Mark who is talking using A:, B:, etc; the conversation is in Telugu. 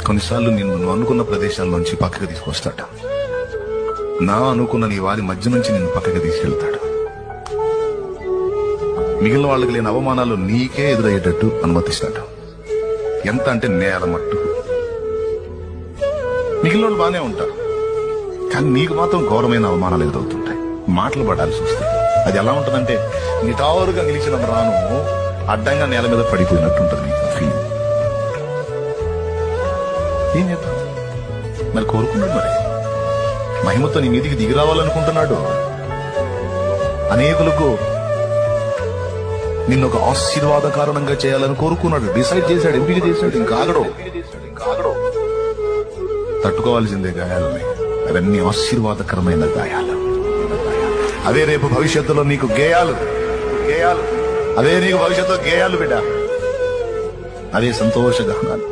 A: కొన్నిసార్లు నువ్వు అనుకున్న ప్రదేశాల నుంచి పక్కకు తీసుకొస్తాడు. నా అనుకున్న నీ వారి మధ్య నుంచి నిన్ను పక్కకు తీసుకెళ్తాడు. మిగిలిన వాళ్ళకి లేని అవమానాలు నీకే ఎదురయ్యేటట్టు అనుమతిస్తాడు. ఎంత అంటే నేల మట్టు. మిగిలిన వాళ్ళు బానే ఉంటారు, కానీ నీకు మాత్రం ఘోరమైన అవమానాలు ఎదురవుతుంటాయి. మాటలు పడాల్సి వస్తాయి. అది ఎలా ఉంటుందంటే నిటారుగా నిలిచిన రాను అడ్డంగా నేల మీద పడిపోయినట్టు ఉంటుంది నీకు ఫీలింగ్. ఏం చేద్దాం మరి? కోరుకున్నాడు మరి మహిమతో నీ మీదికి దిగి రావాలనుకుంటున్నాడు. అనేకులకు నిన్ను ఒక ఆశీర్వాద కారణంగా చేయాలని కోరుకున్నాడు. డిసైడ్ చేశాడు, ఎంపిక చేశాడు. ఇంకా ఆగడు. తట్టుకోవాల్సిందే గాయాలని. అవన్నీ ఆశీర్వాదకరమైన గాయాలు. అదే రేపు భవిష్యత్తులో నీకు గేయాలు. అదే నీకు భవిష్యత్తులో గేయాలు బిడ్డ. అదే సంతోష గానాలు.